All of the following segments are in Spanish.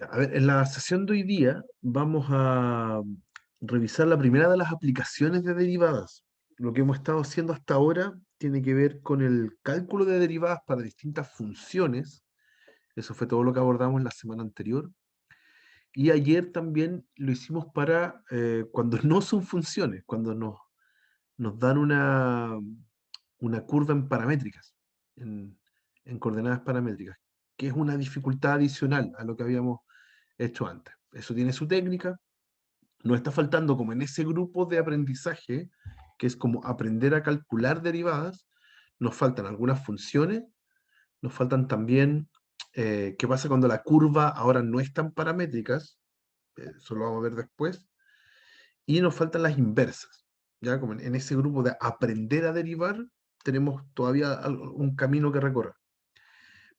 A ver, en la sesión de hoy día vamos a revisar la primera de las aplicaciones de derivadas. Lo que hemos estado haciendo hasta ahora tiene que ver con el cálculo de derivadas para distintas funciones. Eso fue todo lo que abordamos la semana anterior. Y ayer también lo hicimos para cuando no son funciones, cuando nos dan una curva en paramétricas, en, en coordenadas paramétricas, que es una dificultad adicional a lo que habíamos hecho antes. Eso tiene su técnica. Nos está faltando como en ese grupo de aprendizaje, que es como aprender a calcular derivadas, nos faltan algunas funciones, nos faltan también qué pasa cuando la curva ahora no es tan paramétricas, eso lo vamos a ver después, y nos faltan las inversas. Ya como en ese grupo de aprender a derivar, tenemos todavía un camino que recorrer.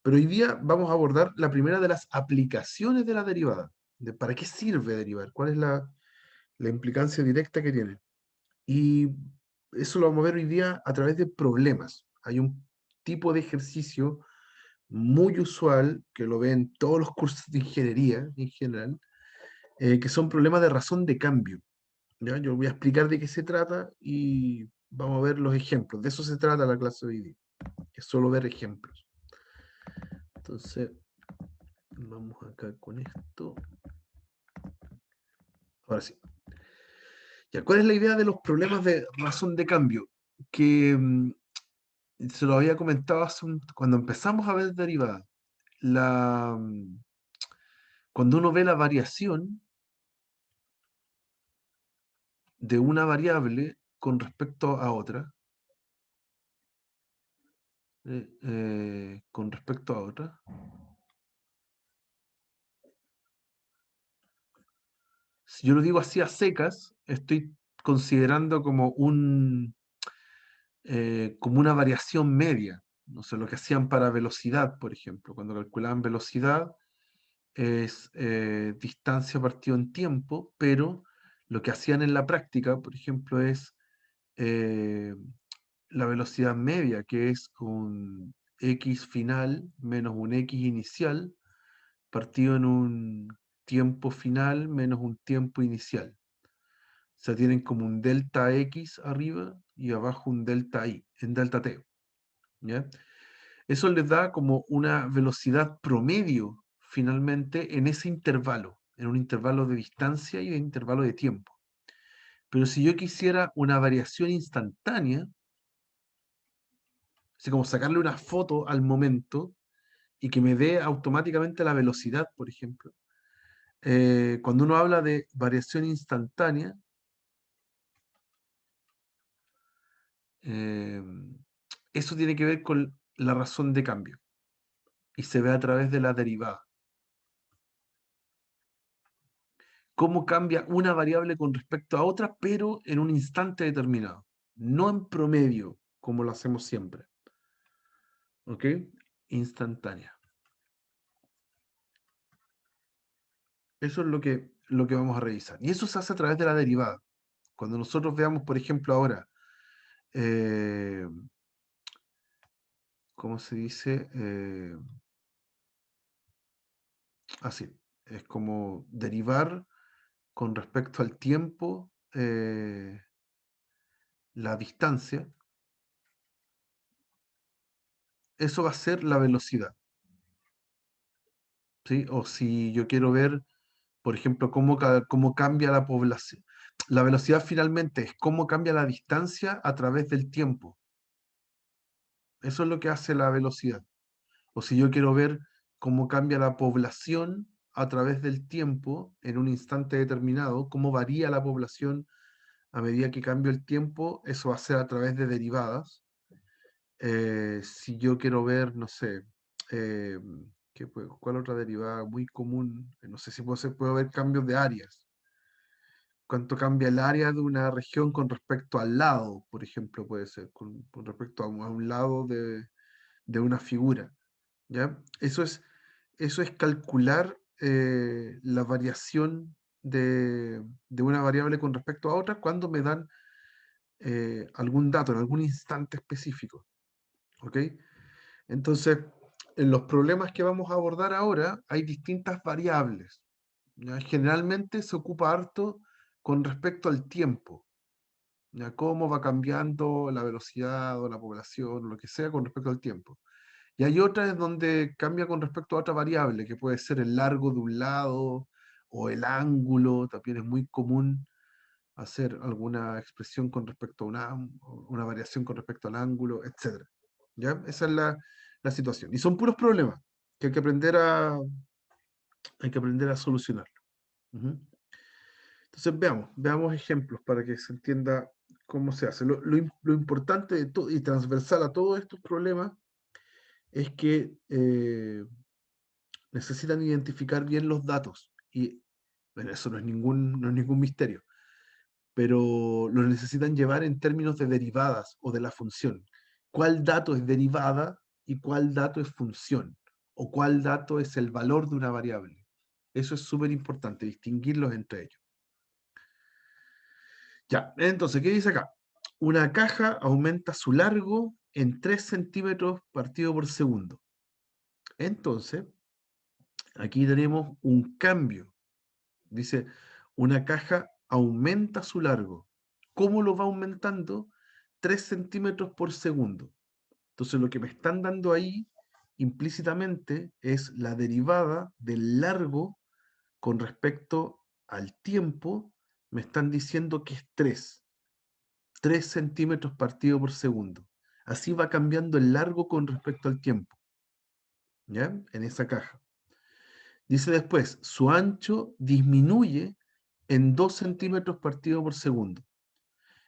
Pero hoy día vamos a abordar la primera de las aplicaciones de la derivada, de para qué sirve derivar, cuál es la implicancia directa que tiene. Y eso lo vamos a ver hoy día a través de problemas. Hay un tipo de ejercicio muy usual que lo ven todos los cursos de ingeniería en general, que son problemas de razón de cambio. ¿Ya? Yo voy a explicar de qué se trata y vamos a ver los ejemplos. De eso se trata la clase de hoy día, que es solo ver ejemplos. Entonces, vamos acá con esto. Ahora sí. Ya, ¿cuál es la idea de los problemas de razón de cambio? Que se lo había comentado cuando empezamos a ver derivadas. La, mm, Cuando uno ve la variación de una variable con respecto a otra, con respecto a otra, si yo lo digo así a secas, estoy considerando como una variación media. No sé, lo que hacían para velocidad, por ejemplo. Cuando calculaban velocidad, es distancia partido en tiempo, pero lo que hacían en la práctica, por ejemplo, es eh, la velocidad media, que es un x final menos un x inicial, partido en un tiempo final menos un tiempo inicial. O sea, tienen como un delta x arriba y abajo un delta y, en delta t. ¿Ya? Eso les da como una velocidad promedio finalmente en ese intervalo, en un intervalo de distancia y un intervalo de tiempo. Pero si yo quisiera una variación instantánea, así como sacarle una foto al momento y que me dé automáticamente la velocidad, por ejemplo, cuando uno habla de variación instantánea, eh, eso tiene que ver con la razón de cambio y se ve a través de la derivada. Cómo cambia una variable con respecto a otra, pero en un instante determinado, no en promedio, como lo hacemos siempre. ¿Ok? Instantánea. Eso es lo que vamos a revisar. Y eso se hace a través de la derivada. Cuando nosotros veamos, por ejemplo, ahora, eh, ¿cómo se dice? Así, es como derivar con respecto al tiempo, la distancia, eso va a ser la velocidad, ¿sí? O si yo quiero ver, por ejemplo, cómo cambia la población. La velocidad finalmente es cómo cambia la distancia a través del tiempo. Eso es lo que hace la velocidad. O si yo quiero ver cómo cambia la población a través del tiempo en un instante determinado, cómo varía la población a medida que cambia el tiempo, eso va a ser a través de derivadas. Si yo quiero ver, no sé, eh, ¿cuál otra derivada muy común? No sé si puedo ver cambios de áreas. ¿Cuánto cambia el área de una región con respecto al lado, por ejemplo, puede ser, con respecto a un lado de una figura? ¿Ya? Eso es calcular la variación de una variable con respecto a otra cuando me dan algún dato en algún instante específico. ¿Ok? Entonces, en los problemas que vamos a abordar ahora hay distintas variables. ¿Ya? Generalmente se ocupa harto con respecto al tiempo. ¿Ya? Cómo va cambiando la velocidad o la población o lo que sea con respecto al tiempo. Y hay otras donde cambia con respecto a otra variable, que puede ser el largo de un lado o el ángulo. También es muy común hacer alguna expresión con respecto a una variación con respecto al ángulo, etcétera. ¿Ya? Esa es la situación. Y son puros problemas que hay que aprender a solucionar. Ujú. Entonces veamos ejemplos para que se entienda cómo se hace. Lo importante de todo y transversal a todos estos problemas es que necesitan identificar bien los datos. Y bueno, eso no es ningún misterio, pero lo necesitan llevar en términos de derivadas o de la función. ¿Cuál dato es derivada y cuál dato es función? O cuál dato es el valor de una variable. Eso es súper importante, distinguirlos entre ellos. Ya, entonces, ¿qué dice acá? Una caja aumenta su largo en 3 centímetros partido por segundo. Entonces, aquí tenemos un cambio. Dice, una caja aumenta su largo. ¿Cómo lo va aumentando? 3 centímetros por segundo. Entonces, lo que me están dando ahí implícitamente es la derivada del largo con respecto al tiempo. Me están diciendo que es 3 centímetros partido por segundo. Así va cambiando el largo con respecto al tiempo, ¿ya? En esa caja. Dice después, su ancho disminuye en 2 centímetros partido por segundo.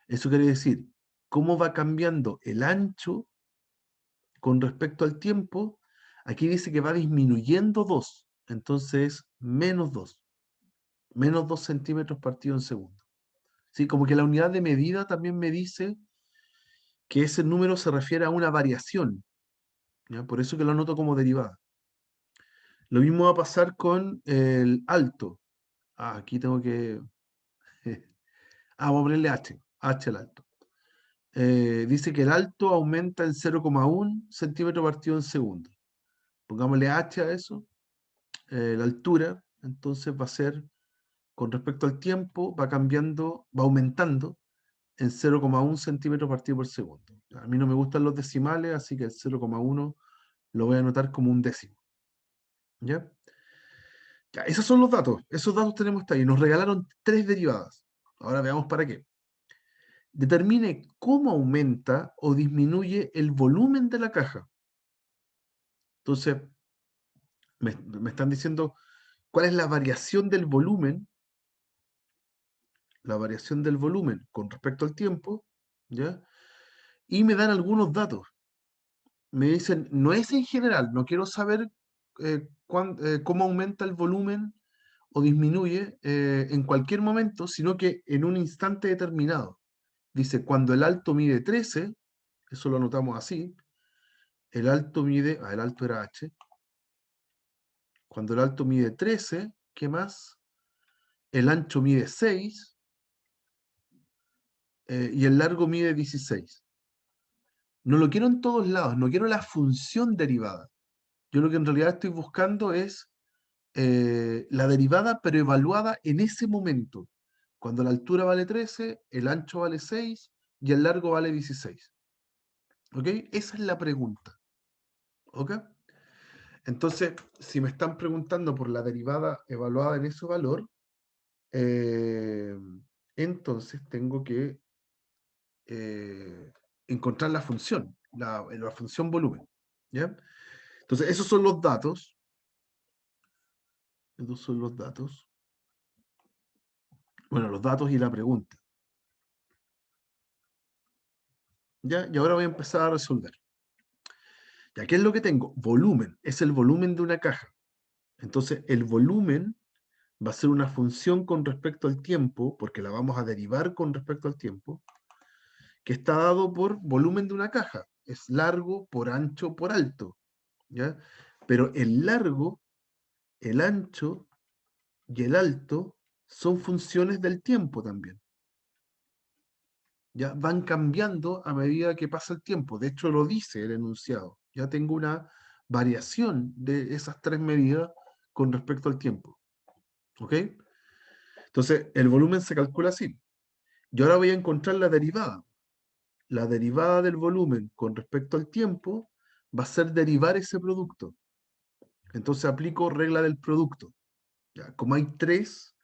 Eso quiere decir, cómo va cambiando el ancho con respecto al tiempo. Aquí dice que va disminuyendo 2, entonces menos 2 centímetros partido en segundo. ¿Sí? Como que la unidad de medida también me dice que ese número se refiere a una variación, ¿ya? Por eso que lo anoto como derivada. Lo mismo va a pasar con el alto. Aquí tengo que... vamos a ponerle H al alto. Dice que el alto aumenta en 0,1 centímetro partido en segundo. Pongámosle H a eso, la altura, entonces va a ser, con respecto al tiempo, va cambiando, va aumentando en 0,1 centímetro partido por segundo. A mí no me gustan los decimales, así que el 0,1 lo voy a anotar como un décimo. ¿Ya? Ya, esos son los datos. Esos datos tenemos ahí. Nos regalaron 3 derivadas. Ahora veamos para qué. Determine cómo aumenta o disminuye el volumen de la caja. Entonces, me están diciendo cuál es la variación del volumen con respecto al tiempo, ¿ya? Y me dan algunos datos. Me dicen, no es en general, no quiero saber cómo aumenta el volumen o disminuye en cualquier momento, sino que en un instante determinado. Dice, cuando el alto mide 13, eso lo anotamos así, el alto era H, cuando el alto mide 13, ¿qué más? El ancho mide 6 y el largo mide 16. No lo quiero en todos lados, no quiero la función derivada. Yo lo que en realidad estoy buscando es la derivada, pero evaluada en ese momento. Cuando la altura vale 13, el ancho vale 6 y el largo vale 16. ¿Ok? Esa es la pregunta. ¿Ok? Entonces, si me están preguntando por la derivada evaluada en ese valor, eh, entonces tengo que encontrar la función, la función volumen. ¿Ya? Entonces, esos son los datos. Esos son los datos. Bueno, los datos y la pregunta. ¿Ya? Y ahora voy a empezar a resolver. ¿Ya qué es lo que tengo? Volumen. Es el volumen de una caja. Entonces, el volumen va a ser una función con respecto al tiempo, porque la vamos a derivar con respecto al tiempo, que está dado por volumen de una caja. Es largo por ancho por alto. ¿Ya? Pero el largo, el ancho y el alto son funciones del tiempo también. Ya van cambiando a medida que pasa el tiempo. De hecho, lo dice el enunciado. Ya tengo una variación de esas tres medidas con respecto al tiempo. ¿Ok? Entonces, el volumen se calcula así. Yo ahora voy a encontrar la derivada. La derivada del volumen con respecto al tiempo va a ser derivar ese producto. Entonces aplico regla del producto. Ya, como hay tres,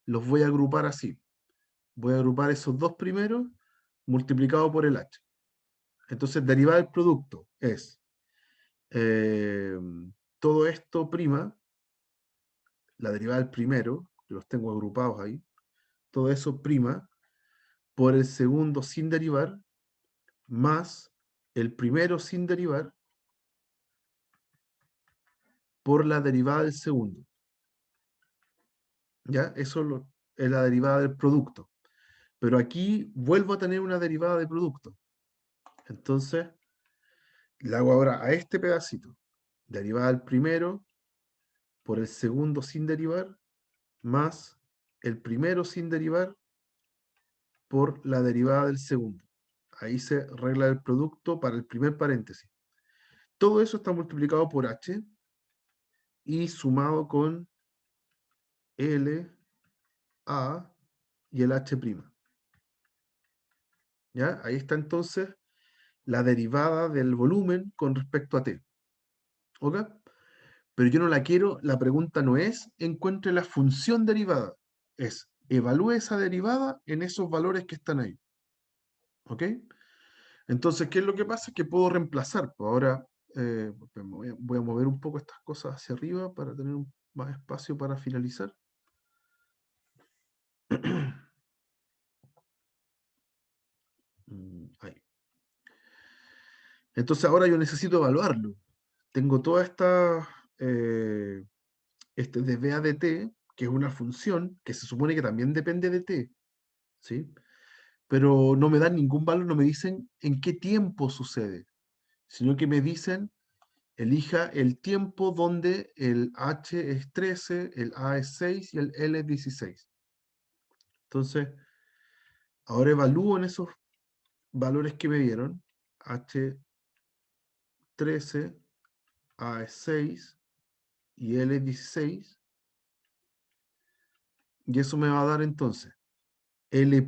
los voy a agrupar así. Voy a agrupar esos dos primeros multiplicado por el h. Entonces, derivada del producto es eh, todo esto prima, la derivada del primero, que los tengo agrupados ahí, todo eso prima por el segundo sin derivar, más el primero sin derivar por la derivada del segundo. ¿Ya? Eso es la derivada del producto. Pero aquí vuelvo a tener una derivada de producto. Entonces, le hago ahora a este pedacito. Derivada del primero por el segundo sin derivar, más el primero sin derivar por la derivada del segundo. Ahí se regla el producto para el primer paréntesis. Todo eso está multiplicado por h y sumado con L, A y el h'. ¿Ya? Ahí está entonces la derivada del volumen con respecto a t. ¿Ok? Pero yo no la quiero, la pregunta no es encuentre la función derivada, es evalúe esa derivada en esos valores que están ahí. ¿Ok? Entonces, ¿qué es lo que pasa? Es que puedo reemplazar. Pues ahora voy a mover un poco estas cosas hacia arriba para tener más espacio para finalizar. Ahí. Entonces ahora yo necesito evaluarlo. Tengo toda esta este de BA de t, que es una función que se supone que también depende de t, ¿sí? Pero no me dan ningún valor, no me dicen en qué tiempo sucede, sino que me dicen, elija el tiempo donde el h es 13, el a es 6 y el l es 16. Entonces, ahora evalúo en esos valores que me dieron, h 13, a es 6 y l es 16, y eso me va a dar entonces L',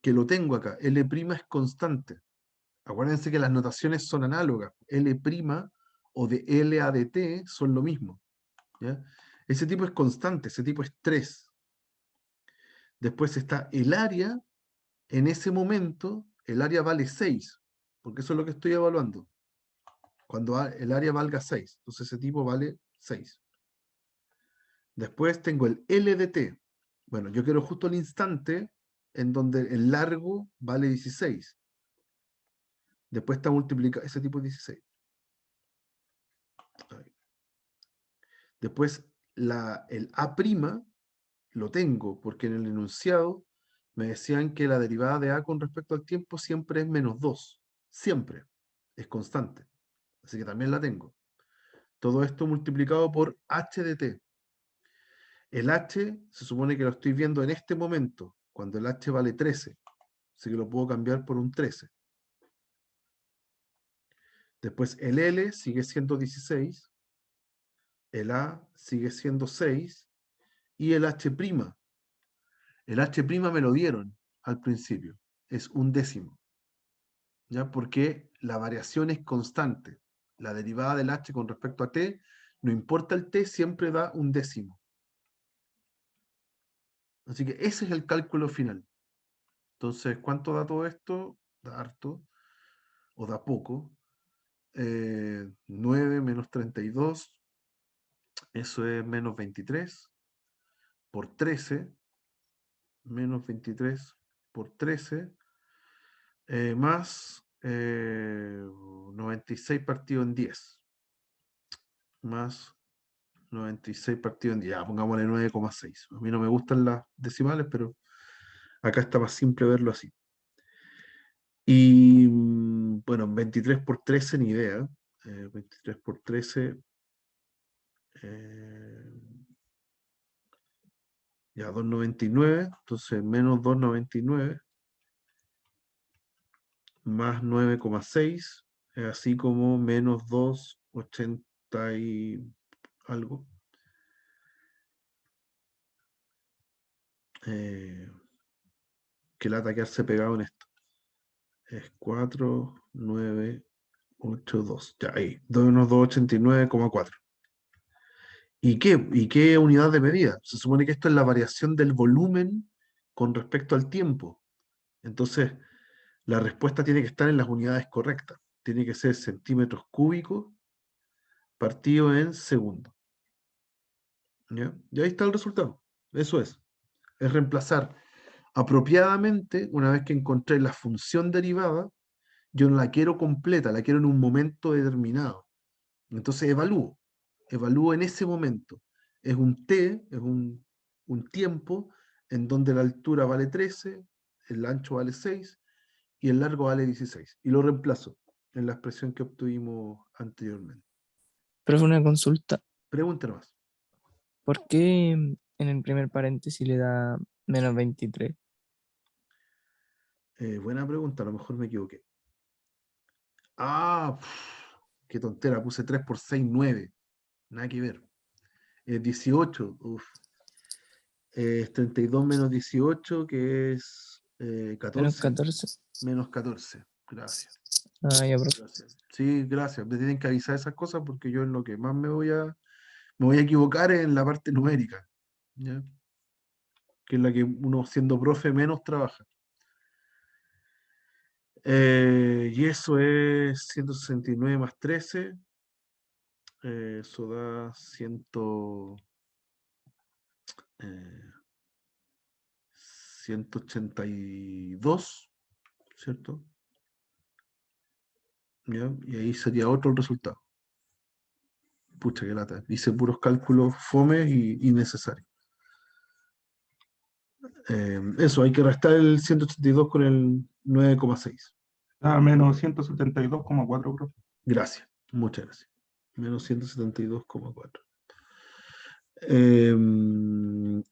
que lo tengo acá, L' es constante. Acuérdense que las notaciones son análogas. L' o de L a de T son lo mismo. ¿Ya? Ese tipo es constante, ese tipo es 3. Después está el área, en ese momento el área vale 6, porque eso es lo que estoy evaluando. Cuando el área valga 6, entonces ese tipo vale 6. Después tengo el L de T. Bueno, yo quiero justo el instante en donde el largo vale 16. Después está multiplicado, ese tipo es 16. Después el A' lo tengo porque en el enunciado me decían que la derivada de A con respecto al tiempo siempre es menos 2. Siempre. Es constante. Así que también la tengo. Todo esto multiplicado por h de t. El h se supone que lo estoy viendo en este momento, cuando el h vale 13. Así que lo puedo cambiar por un 13. Después el L sigue siendo 16. El A sigue siendo 6. Y el H'. El H' me lo dieron al principio. Es un décimo. ¿Ya? Porque la variación es constante. La derivada del H con respecto a T, no importa el T, siempre da un décimo. Así que ese es el cálculo final. Entonces, ¿cuánto da todo esto? Da harto o da poco. 9 menos 32, eso es menos 23 por 13, menos 23 por 13, más 96 partido en 10, más 96 partido en 10, ya, pongámosle 9,6. A mí no me gustan las decimales, pero acá está más simple verlo así. Y bueno, 23 por 13, ni idea. 23 por 13, ya 2,99, entonces menos 2,99 más 9,6, así como menos 2, 80 y algo. Que lata quedarse pegado en esto. Es 4, 9, 8, 2. Ya ahí. Unos 289,4. ¿Y qué unidad de medida? Se supone que esto es la variación del volumen con respecto al tiempo. Entonces, la respuesta tiene que estar en las unidades correctas. Tiene que ser centímetros cúbicos partido en segundo. ¿Ya? Y ahí está el resultado. Eso es. Es reemplazar apropiadamente, una vez que encontré la función derivada, yo no la quiero completa, la quiero en un momento determinado. Entonces evalúo en ese momento. Es un t, es un tiempo en donde la altura vale 13, el ancho vale 6 y el largo vale 16. Y lo reemplazo en la expresión que obtuvimos anteriormente. Pero fue una consulta. Pregunta más. ¿Por qué en el primer paréntesis le da menos 23? Buena pregunta, a lo mejor me equivoqué. Ah, qué tontera, puse 3 por 6, 9. Nada que ver. 18, es 32 menos 18, que es Menos 14. 14. Menos 14. Gracias. Ah, ya, profe. Gracias. Sí, gracias. Me tienen que avisar esas cosas porque yo en lo que más me voy a equivocar es en la parte numérica, ¿ya? Que es la que uno siendo profe menos trabaja. Y eso es 169 más 13. Eso da 182, ¿cierto? ¿Ya? Y ahí sería otro el resultado. Pucha, qué lata. Hice puros cálculos fomes y innecesarios. Eso, hay que restar el 182 con el 9,6. Ah, menos 172,4, profe. Gracias, muchas gracias. Menos 172,4.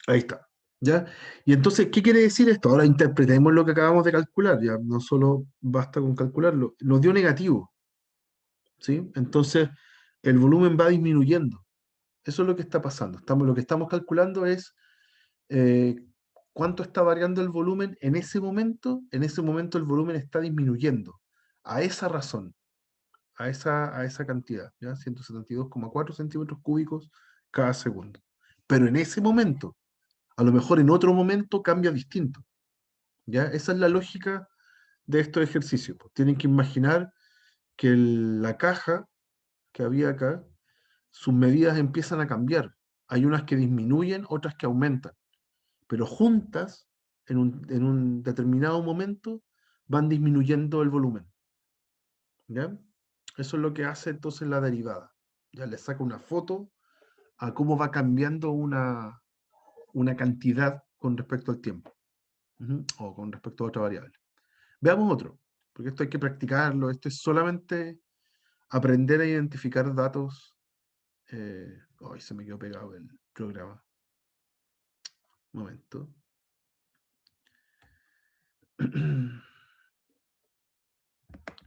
Ahí está. ¿Ya? Y entonces, ¿qué quiere decir esto? Ahora interpretemos lo que acabamos de calcular. Ya no solo basta con calcularlo. Nos dio negativo. ¿Sí? Entonces, el volumen va disminuyendo. Eso es lo que está pasando. Lo que estamos calculando es eh, cuánto está variando el volumen en ese momento. En ese momento el volumen está disminuyendo. A esa razón, a esa cantidad, ¿ya? 172,4 centímetros cúbicos cada segundo. Pero en ese momento, a lo mejor en otro momento cambia distinto. ¿Ya? Esa es la lógica de estos ejercicios. Pues. Tienen que imaginar que la caja que había acá, sus medidas empiezan a cambiar. Hay unas que disminuyen, otras que aumentan. Pero juntas, en un determinado momento, van disminuyendo el volumen. ¿Ya? Eso es lo que hace entonces la derivada. Ya le saca una foto a cómo va cambiando una cantidad con respecto al tiempo. O con respecto a otra variable. Veamos otro, porque esto hay que practicarlo. Esto es solamente aprender a identificar datos. Ay, se me quedó pegado el programa. Un momento.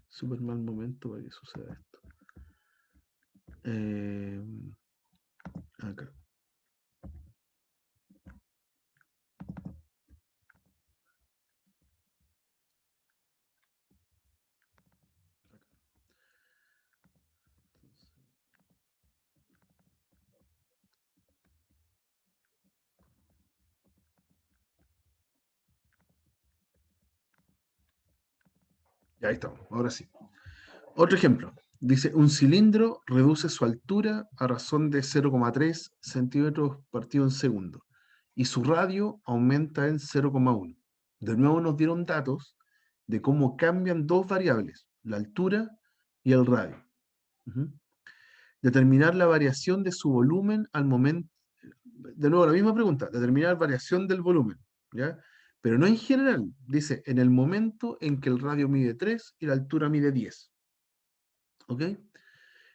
Súper mal momento para que suceda esto. Acá. Ya ahí estamos, ahora sí. Otro ejemplo. Dice, un cilindro reduce su altura a razón de 0,3 centímetros partido en segundo y su radio aumenta en 0,1. De nuevo nos dieron datos de cómo cambian dos variables, la altura y el radio. Ujú. Determinar la variación de su volumen al momento. De nuevo, la misma pregunta, determinar variación del volumen, ¿ya? Pero no en general, dice, en el momento en que el radio mide 3 y la altura mide 10. ¿Ok?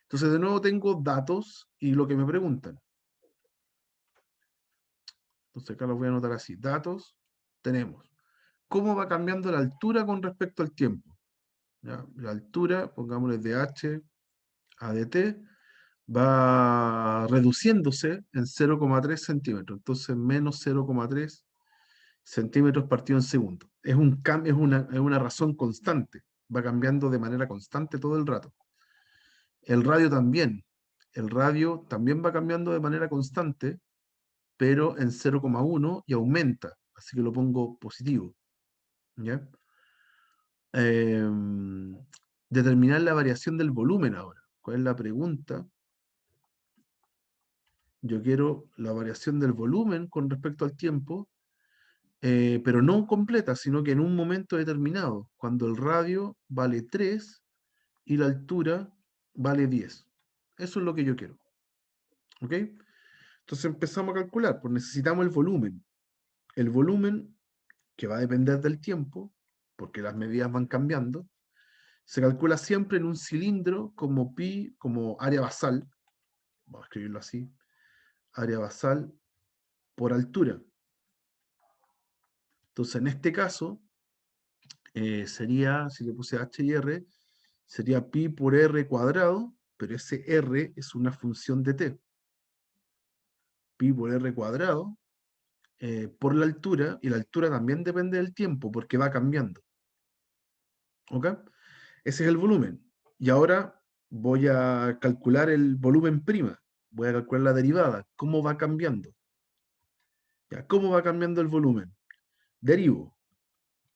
Entonces, de nuevo tengo datos y lo que me preguntan. Entonces, acá los voy a anotar así. Datos, tenemos. ¿Cómo va cambiando la altura con respecto al tiempo? ¿Ya? La altura, pongámosle de h a dt, va reduciéndose en 0,3 centímetros. Entonces, menos 0,3 centímetros partido en segundo. Es un cambio, es una razón constante. Va cambiando de manera constante todo el rato. El radio también. El radio también va cambiando de manera constante, pero en 0,1 y aumenta. Así que lo pongo positivo. ¿Ya? Determinar la variación del volumen ahora. ¿Cuál es la pregunta? Yo quiero la variación del volumen con respecto al tiempo, pero no completa, sino que en un momento determinado, cuando el radio vale 3 y la altura vale 10. Eso es lo que yo quiero. ¿Ok? Entonces empezamos a calcular, pues necesitamos el volumen. El volumen, que va a depender del tiempo, porque las medidas van cambiando, se calcula siempre en un cilindro como pi, como área basal, vamos a escribirlo así, área basal por altura. Entonces, en este caso, sería, si le puse h y r, sería pi por r cuadrado, pero ese r es una función de t. Pi por r cuadrado por la altura, y la altura también depende del tiempo, porque va cambiando. ¿Ok? Ese es el volumen. Y ahora voy a calcular el volumen prima. Voy a calcular la derivada. ¿Cómo va cambiando? ¿Ya? ¿Cómo va cambiando el volumen? Derivo.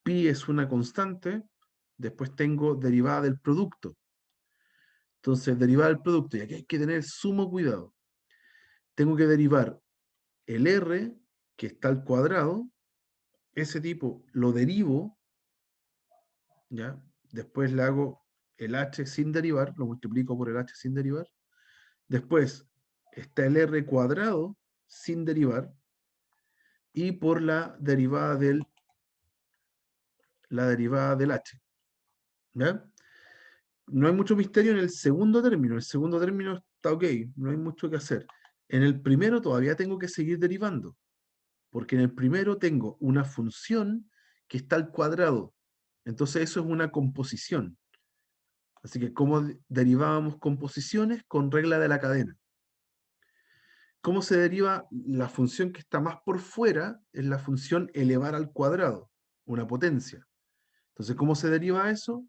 Pi es una constante. Después tengo derivada del producto. Entonces, derivada del producto. Y aquí hay que tener sumo cuidado. Tengo que derivar el r, que está al cuadrado. Ese tipo lo derivo. ¿Ya? Después le hago el h sin derivar. Lo multiplico por el h sin derivar. Después está el r cuadrado sin derivar y por la derivada del h. ¿Ya? No hay mucho misterio en el segundo término. El segundo término está ok, no hay mucho que hacer. En el primero todavía tengo que seguir derivando, porque en el primero tengo una función que está al cuadrado. Entonces eso es una composición. Así que, ¿cómo derivábamos composiciones? Con regla de la cadena. ¿Cómo se deriva? La función que está más por fuera es la función elevar al cuadrado, una potencia. Entonces, ¿cómo se deriva eso?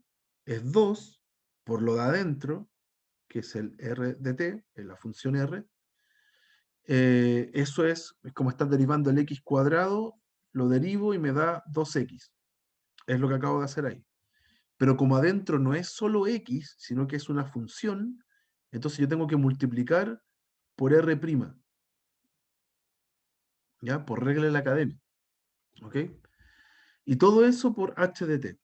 Es 2 por lo de adentro, que es el r de t, es la función r. Eso es como estar derivando el x cuadrado, lo derivo y me da 2x. Es lo que acabo de hacer ahí. Pero como adentro no es solo x, sino que es una función, entonces yo tengo que multiplicar por r'. ¿Ya? Por regla de la cadena. ¿Ok? Y todo eso por h de t.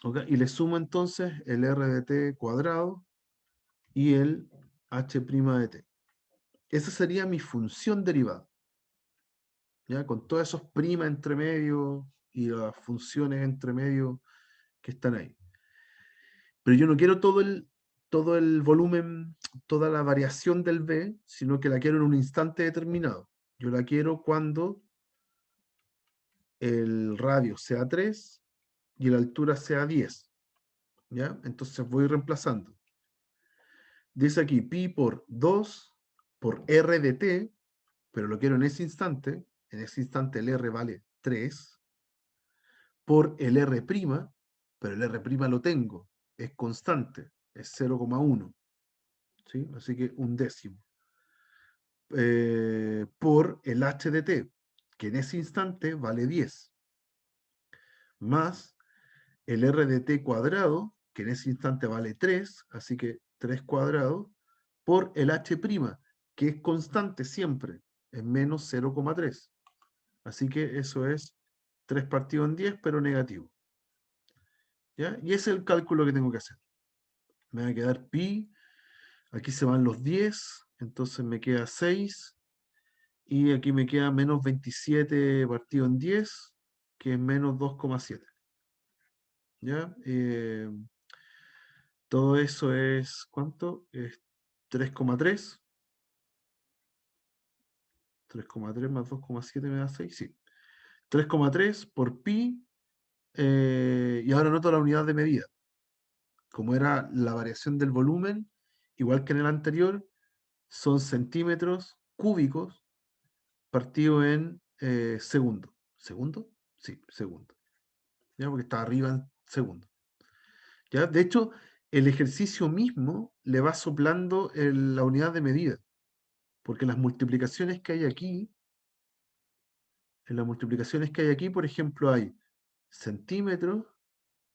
¿Ok? Y le sumo entonces el r de t cuadrado y el h' de t. Esa sería mi función derivada. ¿Ya? Con todos esos primas entre medio y las funciones entre medio que están ahí. Pero yo no quiero todo el volumen, toda la variación del v, sino que la quiero en un instante determinado. Yo la quiero cuando el radio sea 3 y la altura sea 10. ¿Ya? Entonces voy reemplazando. Dice aquí pi por 2 por r de t, pero lo quiero en ese instante. En ese instante el r vale 3 por el r', pero el r' lo tengo, es constante, es 0,1. ¿Sí? Así que un décimo. Por el h de t, que en ese instante vale 10, más el r de t cuadrado, que en ese instante vale 3, así que 3 cuadrado, por el h', que es constante siempre, es menos 0,3. Así que eso es 3 partido en 10, pero negativo. ¿Ya? Y ese es el cálculo que tengo que hacer. Me va a quedar pi, aquí se van los 10, entonces me queda 6, y aquí me queda menos 27 partido en 10, que es menos 2,7. ¿Ya? Todo eso es, ¿cuánto? Es 3,3. 3,3 más 2,7 me da 6, sí. 3,3 por pi, y ahora noto la unidad de medida. Como era la variación del volumen igual que en el anterior, son centímetros cúbicos partido en segundo. ¿Segundo? Sí, segundo. ¿Ya? Porque está arriba en segundo. ¿Ya? De hecho, el ejercicio mismo le va soplando la unidad de medida, porque las multiplicaciones que hay aquí, en las multiplicaciones que hay aquí, por ejemplo, hay centímetros,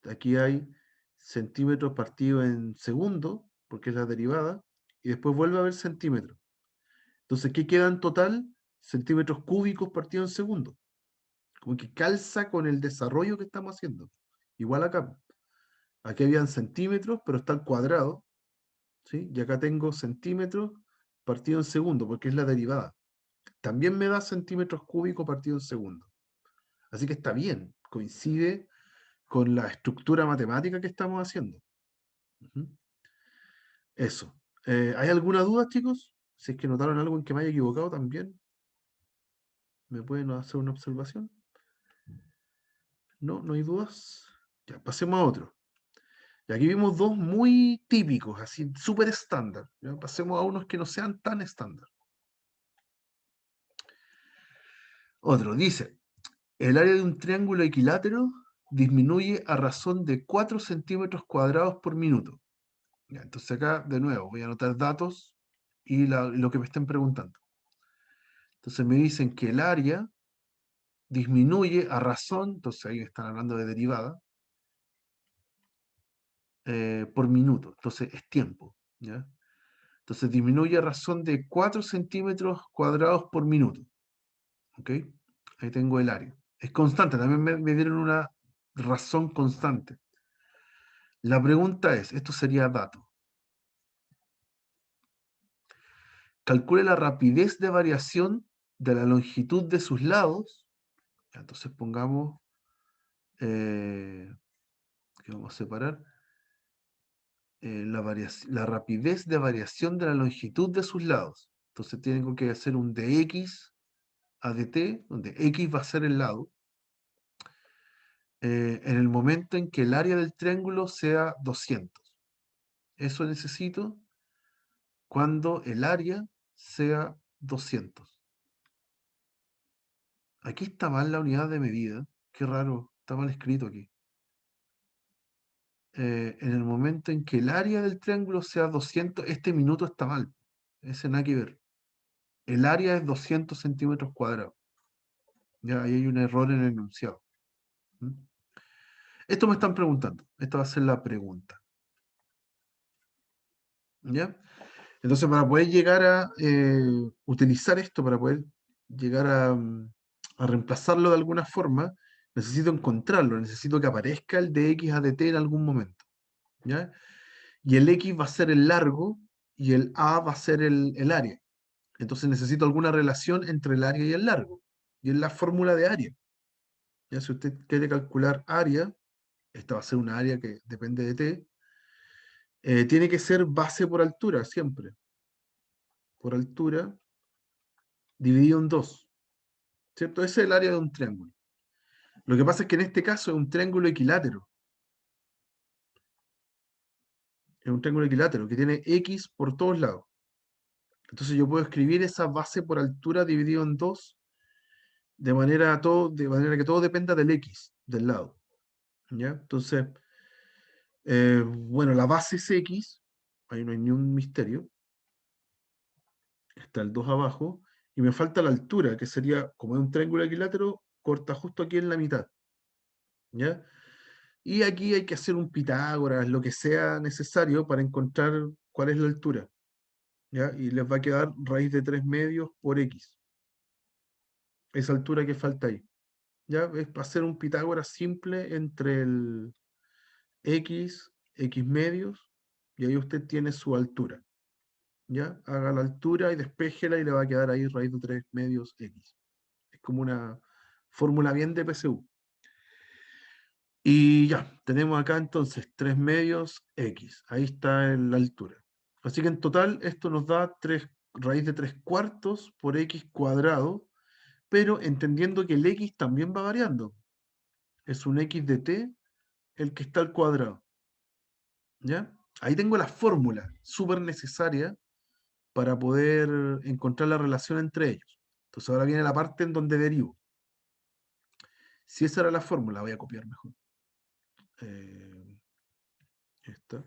aquí hay centímetros partido en segundo, porque es la derivada, y después vuelve a haber centímetros. Entonces, ¿qué queda en total? Centímetros cúbicos partido en segundo. Como que calza con el desarrollo que estamos haciendo. Igual acá. Aquí habían centímetros, pero está al cuadrado, ¿sí? Y acá tengo centímetros partido en segundo, porque es la derivada. También me da centímetros cúbicos partido en segundo. Así que está bien, coincide con la estructura matemática que estamos haciendo. Ujú. Eso. ¿Hay alguna duda, chicos? Si es que notaron algo en que me haya equivocado también, ¿me pueden hacer una observación? No, no hay dudas. Ya, pasemos a otro. Y aquí vimos dos muy típicos, así súper estándar. ¿Ya? Pasemos a unos que no sean tan estándar. Otro dice, el área de un triángulo equilátero disminuye a razón de 4 centímetros cuadrados por minuto. Ya, entonces acá, de nuevo, voy a anotar datos y lo que me estén preguntando. Entonces me dicen que el área disminuye a razón, entonces ahí están hablando de derivada, por minuto. Entonces es tiempo. ¿Ya? Entonces disminuye a razón de 4 centímetros cuadrados por minuto. ¿Ok? Ahí tengo el área. Es constante, también me dieron una razón constante. La pregunta es, esto sería dato. Calcule la rapidez de variación de la longitud de sus lados. Entonces pongamos, que vamos a separar, la rapidez de variación de la longitud de sus lados. Entonces tengo que hacer un dx a dt, donde x va a ser el lado, en el momento en que el área del triángulo sea 200. Eso necesito cuando el área sea 200. Aquí está mal la unidad de medida. Qué raro, está mal escrito aquí. En el momento en que el área del triángulo sea 200, este minuto está mal. Ese nada que ver. El área es 200 centímetros cuadrados. Ya, ahí hay un error en el enunciado. ¿Mm? Esto me están preguntando. Esta va a ser la pregunta. ¿Ya? Entonces, para poder llegar a utilizar esto, para poder llegar a reemplazarlo de alguna forma, necesito encontrarlo, necesito que aparezca el de x a dt en algún momento. ¿Ya? Y el x va a ser el largo y el a va a ser el área. Entonces necesito alguna relación entre el área y el largo. Y es la fórmula de área. ¿Ya? Si usted quiere calcular área, esta va a ser una área que depende de t, tiene que ser base por altura, siempre. Por altura dividido en 2. ¿Cierto? Ese es el área de un triángulo. Lo que pasa es que en este caso es un triángulo equilátero. Es un triángulo equilátero que tiene x por todos lados. Entonces yo puedo escribir esa base por altura dividido en 2 de manera que todo dependa del x del lado. ¿Ya? Entonces, bueno, la base es x, ahí no hay ni un misterio. Está el 2 abajo, y me falta la altura, que sería, como es un triángulo equilátero, corta justo aquí en la mitad. ¿Ya? Y aquí hay que hacer un Pitágoras, lo que sea necesario para encontrar cuál es la altura. ¿Ya? Y les va a quedar raíz de 3 medios por x. Esa altura que falta ahí. ¿Ya? Es para hacer un Pitágoras simple entre el x medios, y ahí usted tiene su altura. ¿Ya? Haga la altura y despéjela y le va a quedar ahí raíz de 3 medios x. Es como una fórmula bien de PSU. Y ya, tenemos acá entonces 3 medios x. Ahí está la altura. Así que en total esto nos da raíz de 3 cuartos por x cuadrado, pero entendiendo que el x también va variando. Es un x de t el que está al cuadrado. ¿Ya? Ahí tengo la fórmula súper necesaria para poder encontrar la relación entre ellos. Entonces ahora viene la parte en donde derivo. Si esa era la fórmula, voy a copiar mejor. Esta.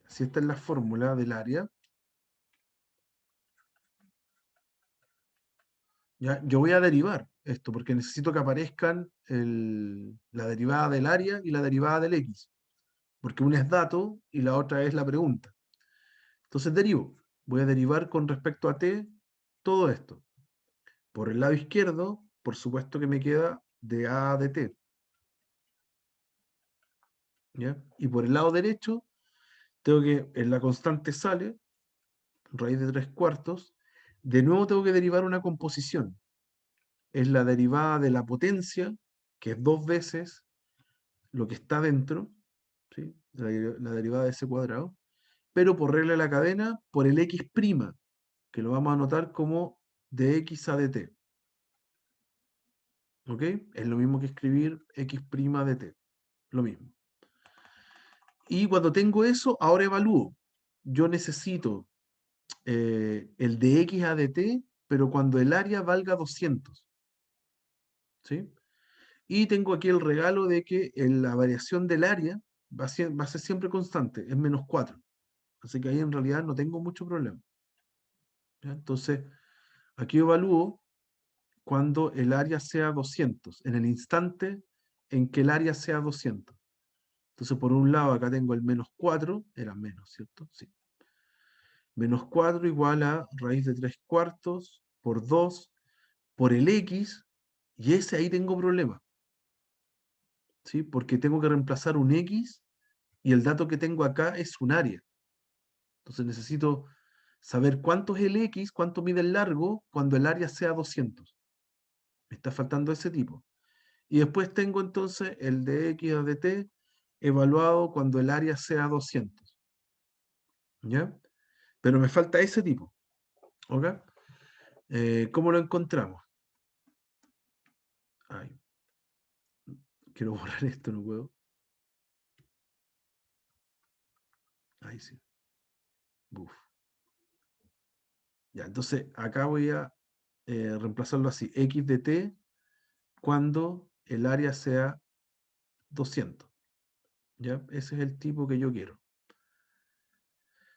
Si esta es la fórmula del área, ¿ya? Yo voy a derivar esto porque necesito que aparezcan la derivada del área y la derivada del x, porque una es dato y la otra es la pregunta. Entonces derivo. Voy a derivar con respecto a t todo esto. Por el lado izquierdo, por supuesto que me queda de a de t. ¿Ya? Y por el lado derecho, tengo que, en la constante sale, raíz de 3/4, de nuevo tengo que derivar una composición. Es la derivada de la potencia, que es 2 veces lo que está dentro, ¿sí? La derivada de ese cuadrado, pero por regla de la cadena, por el x', que lo vamos a anotar como de x a dt. ¿Ok? Es lo mismo que escribir x' de t. Lo mismo. Y cuando tengo eso, ahora evalúo. Yo necesito el de x a dt, pero cuando el área valga 200. ¿Sí? Y tengo aquí el regalo de que la variación del área va a ser siempre constante, es -4. Así que ahí en realidad no tengo mucho problema. ¿Ya? Entonces, aquí evalúo cuando el área sea 200, en el instante en que el área sea 200. Entonces, por un lado, acá tengo el -4, era menos, ¿cierto? Sí. -4 igual a raíz de 3/4 por 2 por el x, y ese ahí tengo problema, ¿sí? Porque tengo que reemplazar un x y el dato que tengo acá es un área. Entonces necesito saber cuánto es el x, cuánto mide el largo cuando el área sea 200. Me está faltando ese tipo. Y después tengo entonces el de x a de t evaluado cuando el área sea 200. ¿Ya? Pero me falta ese tipo. ¿Ok? ¿Cómo lo encontramos? Ay, quiero borrar esto, no puedo. Ahí sí. Uf. Ya, entonces acá voy a reemplazarlo así. X de t cuando el área sea 200. ¿Ya? Ese es el tipo que yo quiero.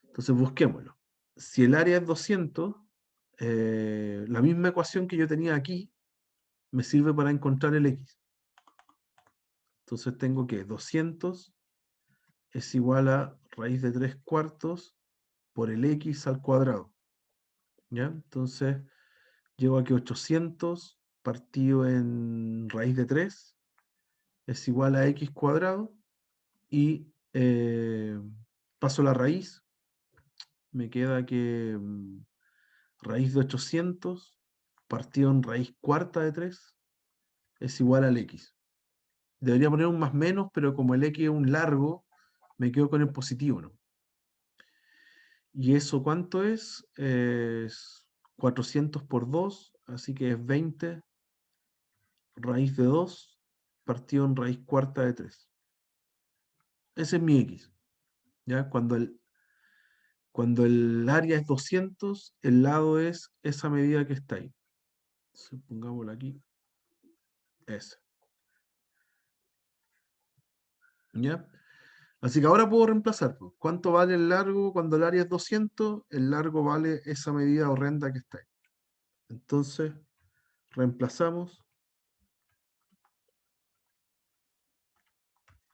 Entonces busquémoslo. Si el área es 200, la misma ecuación que yo tenía aquí me sirve para encontrar el x. Entonces tengo que 200 es igual a raíz de 3/4 por el x al cuadrado. ¿Ya? Entonces llego aquí 800 partido en raíz de 3 es igual a x cuadrado y paso la raíz. Me queda que raíz de 800 partido en raíz cuarta de 3 es igual al x. Debería poner un más menos, pero como el x es un largo, me quedo con el positivo, ¿no? ¿Y eso cuánto es? Es 400 por 2, así que es 20 raíz de 2 partido en raíz cuarta de 3. Ese es mi x. ¿Ya? Cuando el área es 200, el lado es esa medida que está ahí. Entonces, pongámoslo aquí. Ese. ¿Ya? Así que ahora puedo reemplazar, pues. ¿Cuánto vale el largo cuando el área es 200? El largo vale esa medida horrenda que está ahí. Entonces, reemplazamos.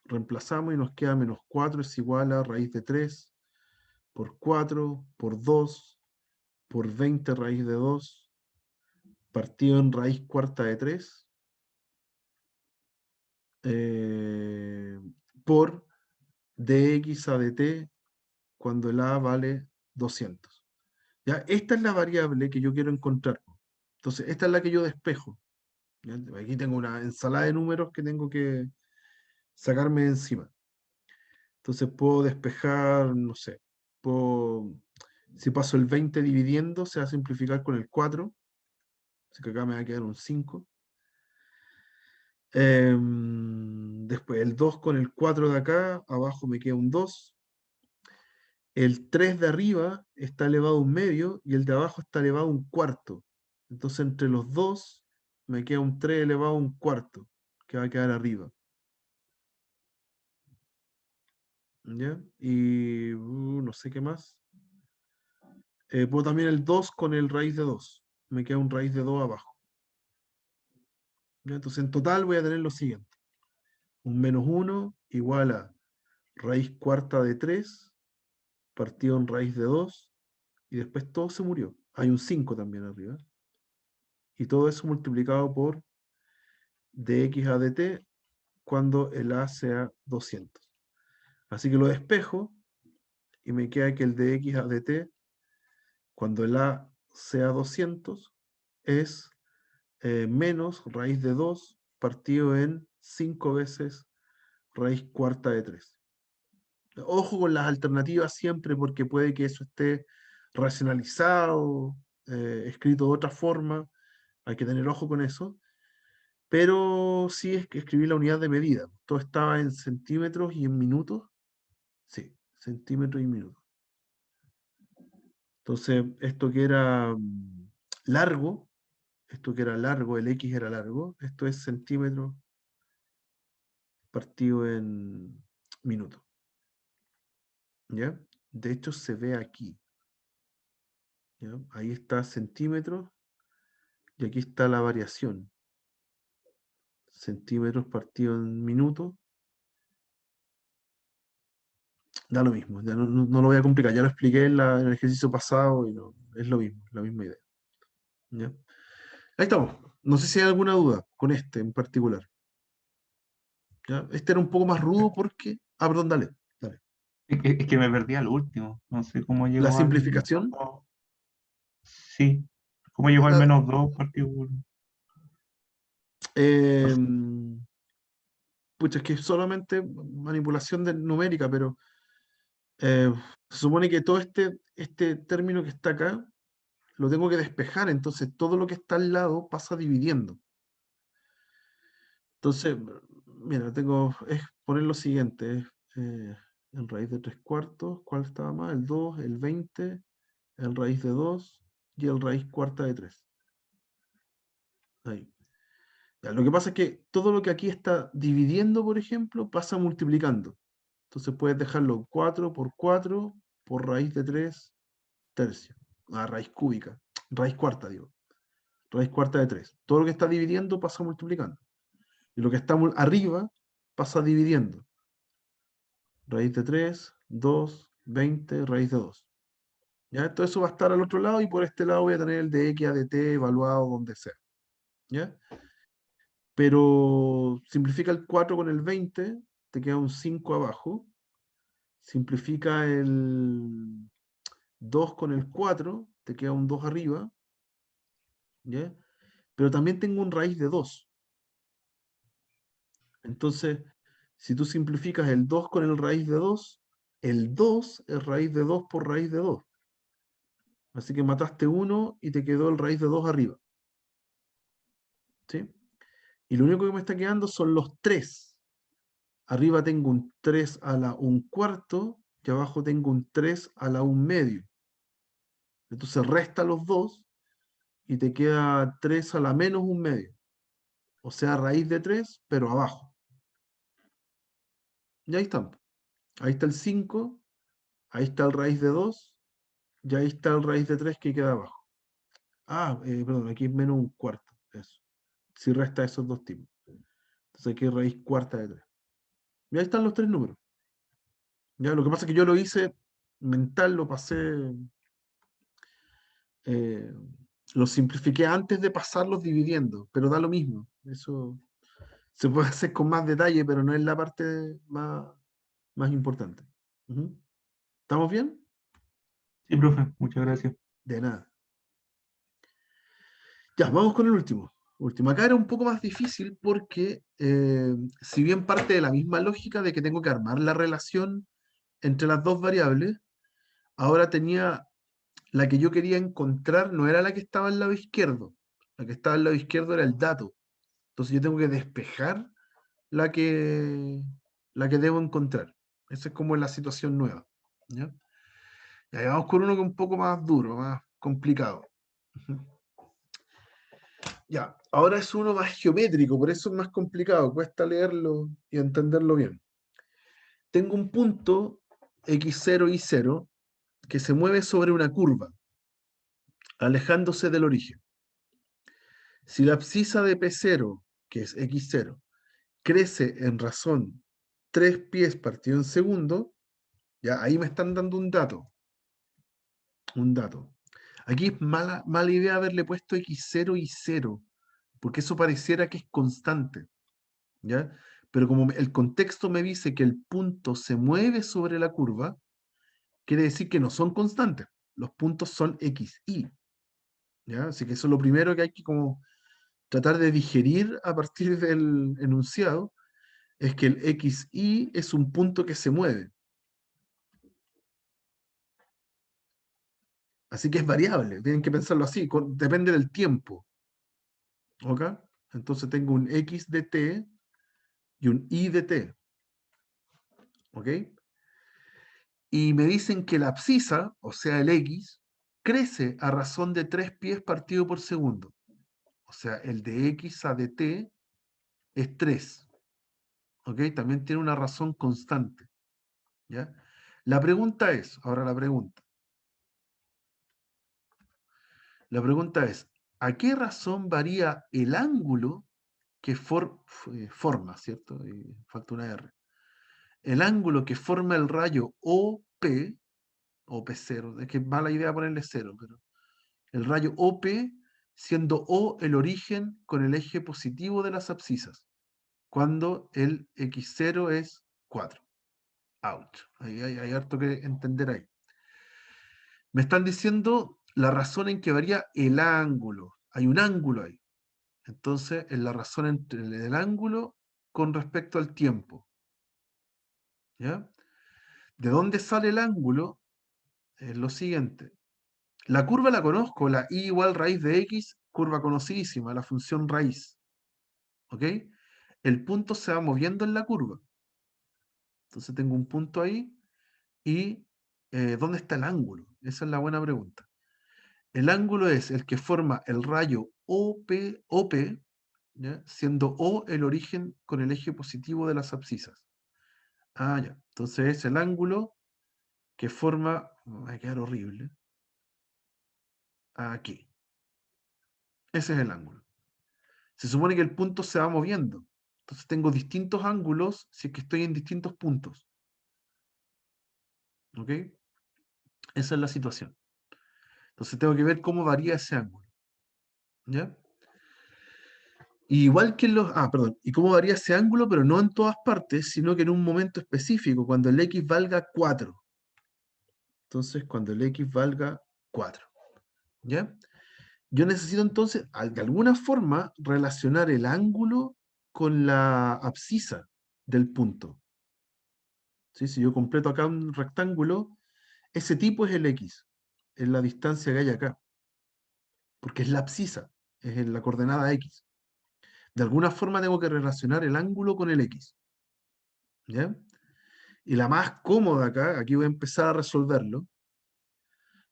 Reemplazamos y nos queda -4 es igual a raíz de 3 por 4 por 2 por 20 raíz de 2 partido en raíz cuarta de 3 por dx a dt cuando el a vale 200. ¿Ya? Esta es la variable que yo quiero encontrar. Entonces, esta es la que yo despejo. ¿Ya? Aquí tengo una ensalada de números que tengo que sacarme de encima. Entonces puedo despejar, no sé, si paso el 20 dividiendo, se va a simplificar con el 4, así que acá me va a quedar un 5. Después el 2 con el 4 de acá, abajo me queda un 2. El 3 de arriba está elevado a un medio y el de abajo está elevado a un cuarto. Entonces entre los dos me queda un 3 elevado a un cuarto, que va a quedar arriba. ¿Ya? Y no sé qué más. Puedo también el 2 con el raíz de 2. Me queda un raíz de 2 abajo. ¿Ya? Entonces en total voy a tener lo siguiente. Un menos 1 igual a raíz cuarta de 3 partido en raíz de 2 y después todo se murió. Hay un 5 también arriba. Y todo eso multiplicado por dx a dt cuando el a sea 200. Así que lo despejo y me queda que el dx a dt cuando el a sea 200 es menos raíz de 2 partido en 5 veces raíz cuarta de 3. Ojo con las alternativas siempre porque puede que eso esté racionalizado, escrito de otra forma, hay que tener ojo con eso, pero sí es que escribí la unidad de medida. Todo estaba en centímetros y en minutos. Sí, centímetros y minutos. Entonces, esto que era largo, el X era largo, esto es centímetros partido en minutos. ¿Ya? De hecho, se ve aquí. ¿Ya? Ahí está centímetros y aquí está la variación. Centímetros partido en minutos. Da lo mismo, ya no lo voy a complicar, ya lo expliqué en el ejercicio pasado y no, es lo mismo, la misma idea. ¿Ya? Ahí estamos. No sé si hay alguna duda con este en particular. ¿Ya? Este era un poco más rudo porque... Ah, perdón, dale, dale. Es que me perdí al último. No sé cómo La llegó al menos simplificación. 2. Sí, cómo llegó al la- menos 2 partido 1. eh, pucha, es que es solamente manipulación numérica, pero se supone que todo este término que está acá lo tengo que despejar, entonces todo lo que está al lado pasa dividiendo. Entonces, mira, es poner lo siguiente, en raíz de 3 cuartos, ¿cuál estaba más? El 2, el 20, el raíz de 2 y el raíz cuarta de 3. Ahí. Ya, lo que pasa es que todo lo que aquí está dividiendo, por ejemplo, pasa multiplicando. Entonces puedes dejarlo 4 por 4 por raíz de 3 tercios. Raíz cúbica. Raíz cuarta, digo. Raíz cuarta de 3. Todo lo que está dividiendo pasa multiplicando. Y lo que está arriba pasa dividiendo. Raíz de 3, 2, 20, raíz de 2. ¿Ya? Todo eso va a estar al otro lado y por este lado voy a tener el de x a dt evaluado donde sea. ¿Ya? Pero simplifica el 4 con el 20, te queda un 5 abajo. Simplifica el 2 con el 4, te queda un 2 arriba. ¿Ya? Pero también tengo un raíz de 2. Entonces, si tú simplificas el 2 con el raíz de 2, el 2 es raíz de 2 por raíz de 2. Así que mataste 1 y te quedó el raíz de 2 arriba. ¿Sí? Y lo único que me está quedando son los 3. Arriba tengo un 3 a la 1 cuarto y abajo tengo un 3 a la 1 medio. Entonces resta los 2 y te queda 3 a la menos 1 medio. O sea, raíz de 3, pero abajo. Y ahí están. Ahí está el 5, ahí está el raíz de 2 y ahí está el raíz de 3 que queda abajo. Perdón, aquí es menos 1 cuarto. Eso. Si resta esos dos tipos. Entonces aquí es raíz cuarta de 3. Y ahí están los tres números. ¿Ya? Lo que pasa es que yo lo hice mental, lo pasé, eh, lo simplifiqué antes de pasarlos dividiendo, pero da lo mismo. Eso se puede hacer con más detalle, pero no es la parte más importante. Ujú. ¿Estamos bien? Sí, profe, muchas gracias. De nada. Ya, vamos con el último. Último. Acá era un poco más difícil porque, si bien parte de la misma lógica de que tengo que armar la relación entre las dos variables, ahora tenía la que yo quería encontrar, no era la que estaba al lado izquierdo. La que estaba al lado izquierdo era el dato. Entonces yo tengo que despejar la que debo encontrar. Esa es como la situación nueva. ¿Ya? Y ahí vamos con uno que es un poco más duro, más complicado. Ujú. Ya, ahora es uno más geométrico, por eso es más complicado, cuesta leerlo y entenderlo bien. Tengo un punto x0, y0 que se mueve sobre una curva, alejándose del origen. Si la abscisa de P0, que es x0, crece en razón 3 pies partido en segundo, ya ahí me están dando un dato. Un dato. Aquí es mala idea haberle puesto x0 y 0, porque eso pareciera que es constante, ¿ya? Pero como el contexto me dice que el punto se mueve sobre la curva, quiere decir que no son constantes. Los puntos son x, y, ¿ya? Así que eso es lo primero que hay que como tratar de digerir a partir del enunciado, es que el x, y es un punto que se mueve. Así que es variable, tienen que pensarlo así, depende del tiempo. ¿Ok? Entonces tengo un x de t y un y de t. ¿Ok? Y me dicen que la abscisa, o sea, el x, crece a razón de 3 pies partido por segundo. O sea, el de x a de t es 3. ¿Ok? También tiene una razón constante. ¿Ya? La pregunta es, ahora la pregunta. La pregunta es, ¿a qué razón varía el ángulo que forma, ¿cierto? Falta una R. El ángulo que forma el rayo OP, OP0, es que es mala idea ponerle 0, pero el rayo OP, siendo O el origen con el eje positivo de las abscisas, cuando el X0 es 4. Ouch. Hay harto que entender ahí. Me están diciendo la razón en que varía el ángulo. Hay un ángulo ahí. Entonces, es la razón entre el ángulo con respecto al tiempo. ¿Ya? ¿De dónde sale el ángulo? Es lo siguiente. La curva la conozco, la y igual raíz de x, curva conocidísima, la función raíz. ¿Ok? El punto se va moviendo en la curva. Entonces tengo un punto ahí y ¿dónde está el ángulo? Esa es la buena pregunta. El ángulo es el que forma el rayo OP, ¿ya? Siendo O el origen con el eje positivo de las abscisas. Ah, ya. Entonces es el ángulo que forma, va a quedar horrible, aquí. Ese es el ángulo. Se supone que el punto se va moviendo. Entonces tengo distintos ángulos si es que estoy en distintos puntos. ¿Ok? Esa es la situación. Entonces tengo que ver cómo varía ese ángulo. ¿Ya? Y igual que en los... Ah, perdón. Y cómo varía ese ángulo, pero no en todas partes, sino que en un momento específico, cuando el x valga 4. Entonces, cuando el x valga 4. ¿Ya? Yo necesito entonces, de alguna forma, relacionar el ángulo con la abscisa del punto. ¿Sí? Si yo completo acá un rectángulo, ese tipo es el x, es la distancia que hay acá, porque es la abscisa, es en la coordenada x. De alguna forma tengo que relacionar el ángulo con el x. ¿Ya? Y la más cómoda acá, aquí voy a empezar a resolverlo,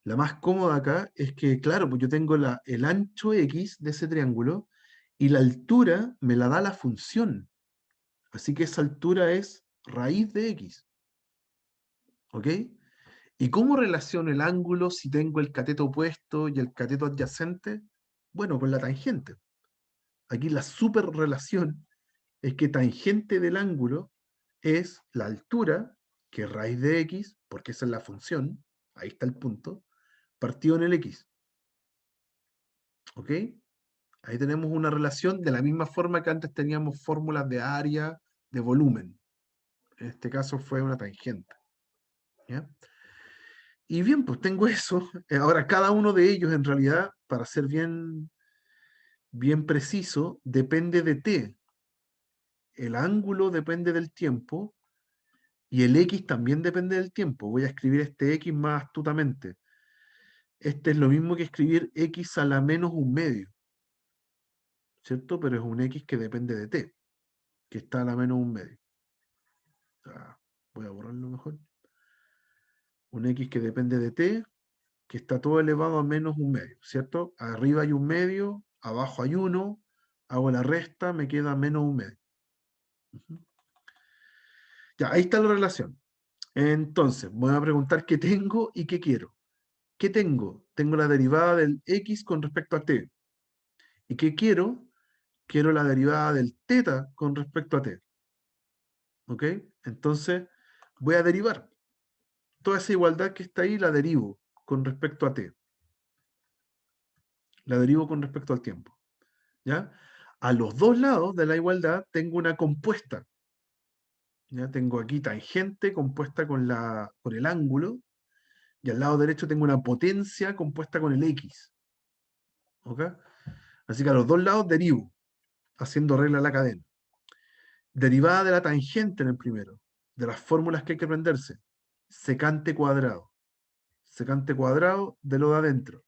la más cómoda acá es que, claro, pues yo tengo el ancho x de ese triángulo y la altura me la da la función. Así que esa altura es raíz de x. ¿Ok? ¿Y cómo relaciono el ángulo si tengo el cateto opuesto y el cateto adyacente? Bueno, con la tangente. Aquí la superrelación es que tangente del ángulo es la altura, que es raíz de x, porque esa es la función, ahí está el punto, partido en el x. ¿Ok? Ahí tenemos una relación de la misma forma que antes teníamos fórmulas de área, de volumen. En este caso fue una tangente. ¿Ya? Y bien, pues tengo eso. Ahora, cada uno de ellos, en realidad, para ser bien preciso, depende de t. El ángulo depende del tiempo y el x también depende del tiempo. Voy a escribir este x más astutamente. Este es lo mismo que escribir x a la menos un medio. ¿cierto? Pero es un x que depende de t, que está a la menos un medio. O sea, voy a borrarlo mejor. Un x que depende de t, que está todo elevado a menos un medio, ¿cierto? Arriba hay un medio, abajo hay uno, hago la resta, me queda menos un medio. Ujú. Ya, ahí está la relación. Entonces, voy a preguntar qué tengo y qué quiero. ¿Qué tengo? Tengo la derivada del x con respecto a t. ¿Y qué quiero? Quiero la derivada del teta con respecto a t. ¿Ok? Entonces, voy a derivar. Toda esa igualdad que está ahí la derivo con respecto a t. La derivo con respecto al tiempo. ¿Ya? A los dos lados de la igualdad tengo una compuesta. ¿Ya? Tengo aquí tangente compuesta con el ángulo, y al lado derecho tengo una potencia compuesta con el x. ¿Ok? Así que a los dos lados derivo, haciendo regla a la cadena. Derivada de la tangente en el primero, de las fórmulas que hay que aprenderse. Secante cuadrado. Secante cuadrado de lo de adentro.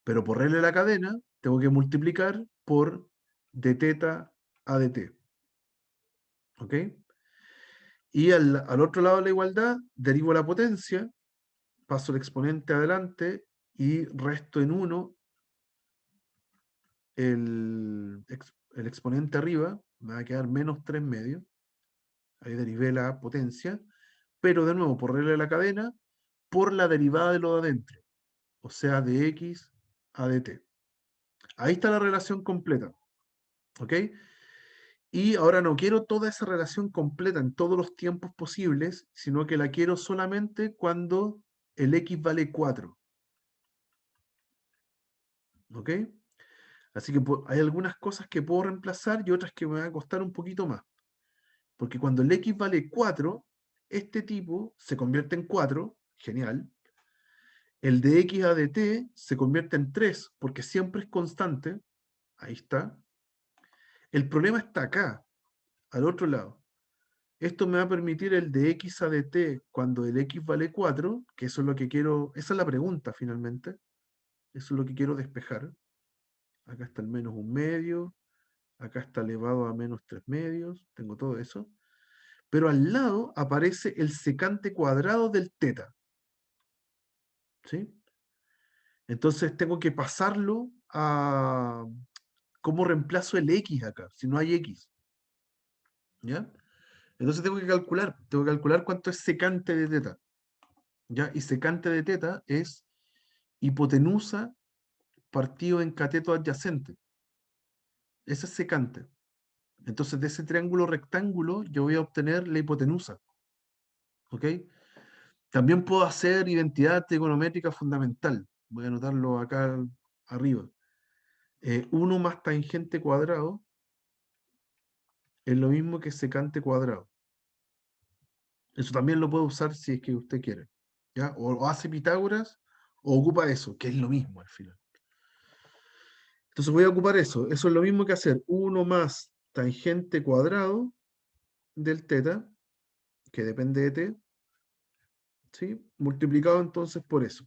Pero por regla de la cadena, tengo que multiplicar por de teta a dt. ¿Ok? Y al otro lado de la igualdad, derivo la potencia, paso el exponente adelante y resto en 1 el exponente arriba, me va a quedar menos 3 medios. Ahí derivé la potencia, pero de nuevo, por regla de la cadena, por la derivada de lo de adentro, o sea, de x a dt. Ahí está la relación completa. ¿Ok? Y ahora no quiero toda esa relación completa en todos los tiempos posibles, sino que la quiero solamente cuando el x vale 4. ¿Ok? Así que hay algunas cosas que puedo reemplazar y otras que me van a costar un poquito más. Porque cuando el x vale 4, este tipo se convierte en 4, genial. El de x a dt se convierte en 3, porque siempre es constante. Ahí está. El problema está acá, al otro lado. Esto me va a permitir el de x a dt cuando el x vale 4, que eso es lo que quiero, esa es la pregunta finalmente. Eso es lo que quiero despejar. Acá está el menos un medio, acá está elevado a menos 3 medios, tengo todo eso. Pero al lado aparece el secante cuadrado del teta. ¿Sí? Entonces tengo que pasarlo a... ¿Cómo reemplazo el x acá? Si no hay x. ¿Ya? Entonces tengo que calcular cuánto es secante de teta. ¿Ya? Y secante de teta es hipotenusa partido en cateto adyacente. Ese es secante. Entonces de ese triángulo rectángulo yo voy a obtener la hipotenusa. ¿Ok? También puedo hacer identidad trigonométrica fundamental. Voy a anotarlo acá arriba. 1 más tangente cuadrado es lo mismo que secante cuadrado. Eso también lo puedo usar si es que usted quiere. ¿Ya? O hace Pitágoras o ocupa eso, que es lo mismo al final. Entonces voy a ocupar eso. Eso es lo mismo que hacer 1 más tangente cuadrado del teta, que depende de t, ¿sí? Multiplicado entonces por eso.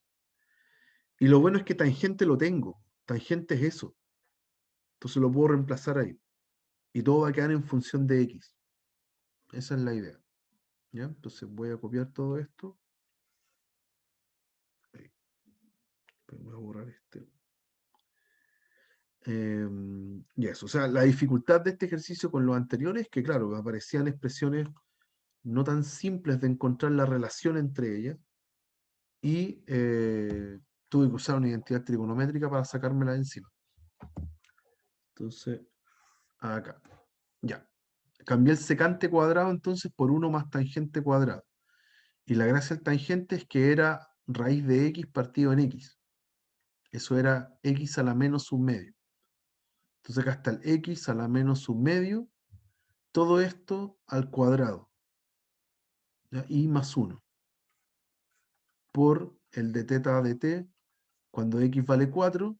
Y lo bueno es que tangente lo tengo. Tangente es eso. Entonces lo puedo reemplazar ahí. Y todo va a quedar en función de x. Esa es la idea. ¿Ya? Entonces voy a copiar todo esto. Ahí. Voy a borrar este. Y eso. O sea, la dificultad de este ejercicio con los anteriores es que, claro, aparecían expresiones no tan simples de encontrar la relación entre ellas. Y tuve que usar una identidad trigonométrica para sacármela de encima. Entonces, acá. Ya. Cambié el secante cuadrado entonces por 1 más tangente cuadrado. Y la gracia del tangente es que era raíz de x partido en x. Eso era x a la menos un medio. Entonces acá está el x a la menos un medio. Todo esto al cuadrado. ¿Ya? Y más 1. Por el de teta de t cuando x vale 4.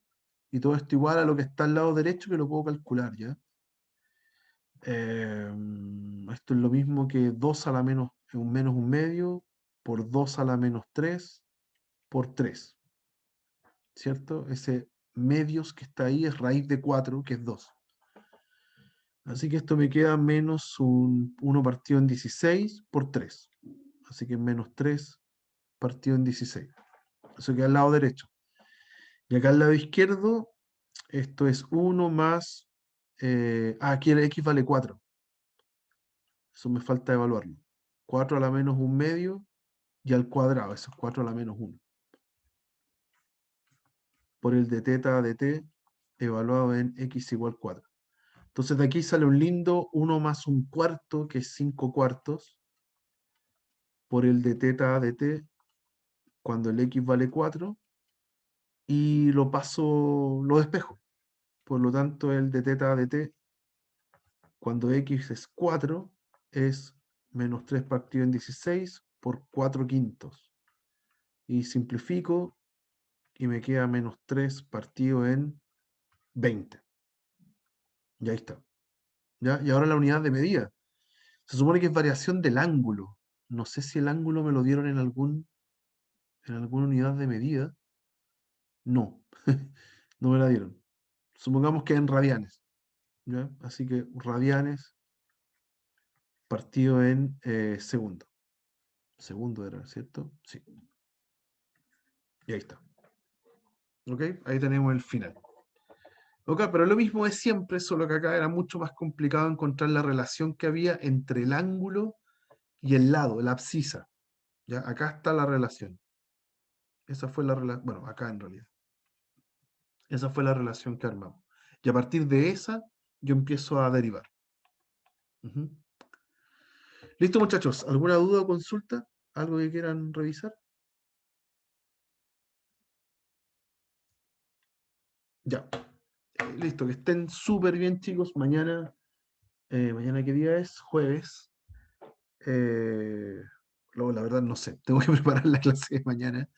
Y todo esto igual a lo que está al lado derecho que lo puedo calcular, ¿ya? Esto es lo mismo que 2 a la menos un medio por 2 a la menos 3 por 3. ¿Cierto? Ese medios que está ahí es raíz de 4, que es 2. Así que esto me queda menos 1 partido en 16 por 3. Así que menos 3 partido en 16. Eso queda al lado derecho. Y acá al lado izquierdo, esto es 1 más... aquí el x vale 4. Eso me falta evaluarlo. 4 a la menos 1 medio y al cuadrado. Eso es 4 a la menos 1. Por el de teta de t evaluado en x igual 4. Entonces de aquí sale un lindo 1 más 1/4, que es 5/4, por el de teta de t, cuando el x vale 4, y lo despejo. Por lo tanto, el de teta de t, cuando x es 4, es menos 3 partido en 16 por 4/5. Y simplifico, y me queda menos 3 partido en 20. Y ahí está. ¿Ya? Y ahora la unidad de medida. Se supone que es variación del ángulo. No sé si el ángulo me lo dieron en alguna unidad de medida. No, no me la dieron. Supongamos que en radianes. ¿Ya? Así que radianes partido en segundo. Segundo era, ¿cierto? Sí. Y ahí está. ¿Ok? Ahí tenemos el final. Ok, pero lo mismo de siempre, solo que acá era mucho más complicado encontrar la relación que había entre el ángulo y el lado, la abscisa. ¿Ya? Acá está la relación. Esa fue la relación, bueno, acá en realidad. Esa fue la relación que armamos. Y a partir de esa, yo empiezo a derivar. Ujú. ¿Listo, muchachos? ¿Alguna duda o consulta? ¿Algo que quieran revisar? Ya. Listo, que estén súper bien, chicos. Mañana, ¿mañana qué día es? Jueves. Luego, la verdad, no sé. Tengo que preparar la clase de mañana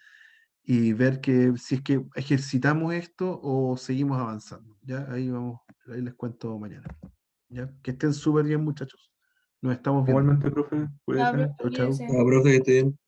y ver si es que ejercitamos esto o seguimos avanzando. Ya, ahí vamos, ahí les cuento mañana. ¿Ya? Que estén súper bien, muchachos. Nos estamos viendo. Igualmente, profe, Ya, cuídese. profe, Chau, chau. cuídese. Ah, profe, que esté bien.